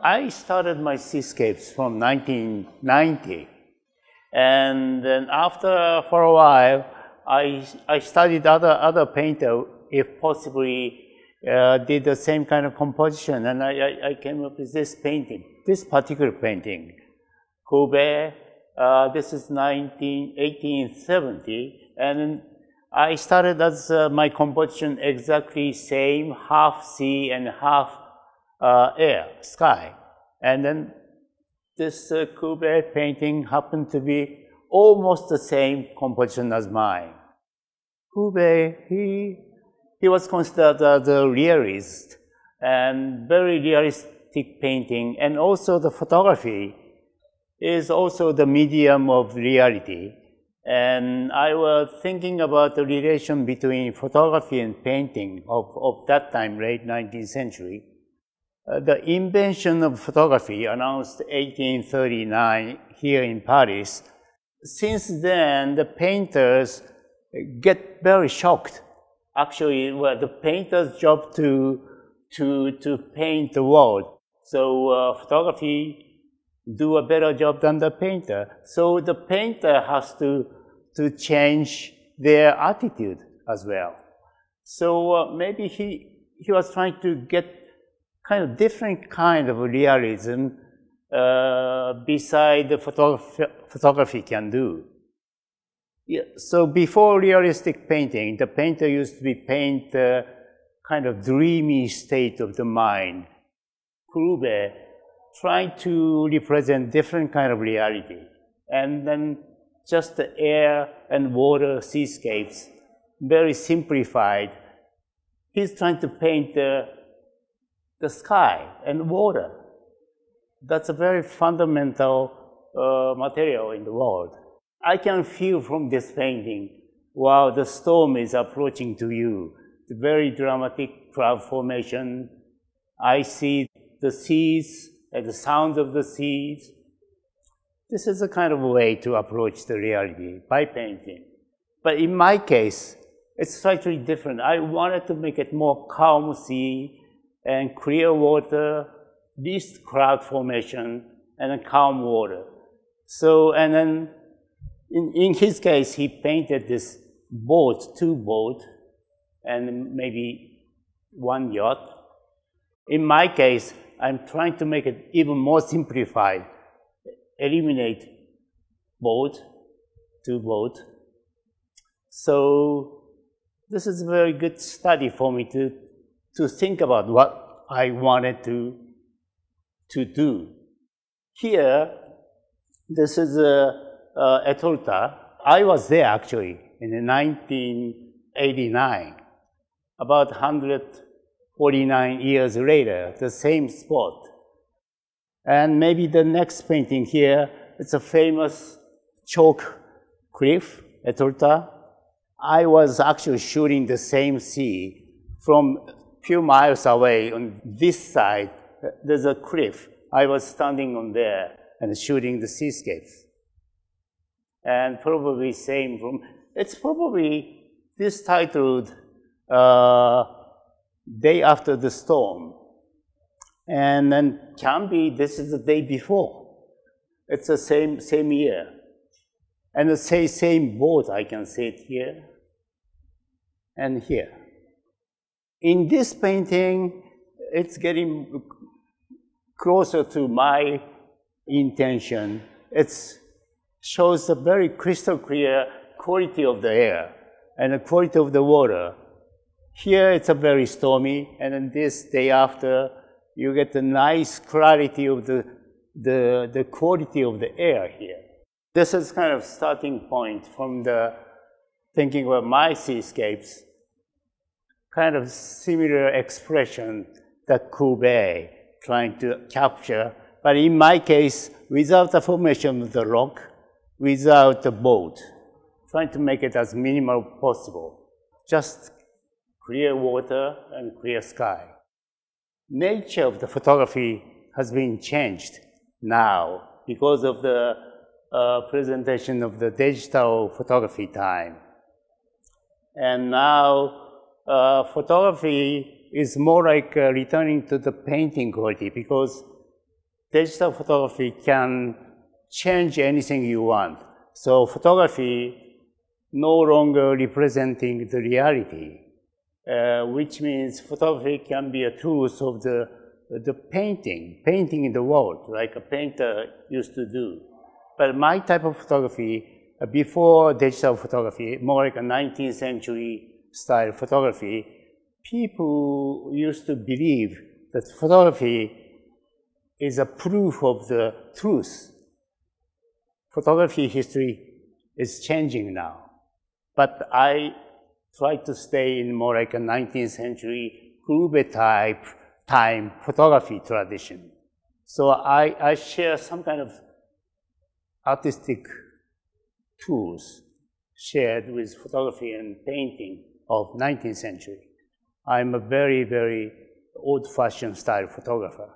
I started my Seascapes from 1990. And then after, for a while, I studied other painter, if possibly did the same kind of composition, and I came up with this painting, this particular painting. Courbet, this is 1870, and I started as my composition exactly same, half sea and half air, sky. And then this Courbet painting happened to be almost the same composition as mine. Courbet, he was considered as a realist and very realistic painting, and also the photography is also the medium of reality. And I was thinking about the relation between photography and painting of that time, late 19th century. The invention of photography announced 1839 here in Paris. Since then, the painters get very shocked. Actually, it was the painter's job to paint the world. So photography do a better job than the painter. So the painter has to change their attitude as well. So maybe he was trying to get kind of different kind of realism beside the photography can do. Yeah, so before realistic painting, the painter used to paint kind of dreamy state of the mind. Courbet tried to represent different kind of reality, and then just the air and water seascapes, very simplified. He's trying to paint the sky and water. That's a very fundamental material in the world. I can feel from this painting, wow, the storm is approaching to you. The very dramatic cloud formation. I see the seas and the sound of the seas. This is a kind of way to approach the reality by painting. But in my case, it's slightly different. I wanted to make it more calm sea and clear water, least cloud formation, and calm water. So, and then in his case, he painted this boat, two boats, and maybe one yacht. In my case, I'm trying to make it even more simplified, eliminate boat, two boats. So this is a very good study for me to think about what I wanted to do. Here, this is Etolta. I was there actually in 1989, about 149 years later, the same spot. And maybe the next painting here, it's a famous chalk cliff, Etolta. I was actually shooting the same sea from a few miles away on this side. There's a cliff. I was standing on there and shooting the seascapes. And probably same room. It's probably this titled Day After the Storm. And then can be this is the day before. It's the same year. And the same boat, I can see it here and here. In this painting, it's getting closer to my intention. It shows a very crystal clear quality of the air and the quality of the water. Here it's a very stormy, and then this day after, you get the nice clarity of the quality of the air here. This is kind of starting point from the thinking about my seascapes, kind of similar expression that Courbet trying to capture, but in my case, without the formation of the rock, without the boat, trying to make it as minimal possible, just clear water and clear sky. Nature of the photography has been changed now because of the presentation of the digital photography time. And now photography is more like returning to the painting quality, because digital photography can change anything you want. So photography no longer representing the reality, which means photography can be a tool of the painting in the world, like a painter used to do. But my type of photography, before digital photography, more like a 19th century style photography, people used to believe that photography is a proof of the truth. Photography history is changing now. But I try to stay in more like a 19th century Courbet type time photography tradition. So I share some kind of artistic tools shared with photography and painting of 19th century. I'm a very, very old-fashioned style photographer.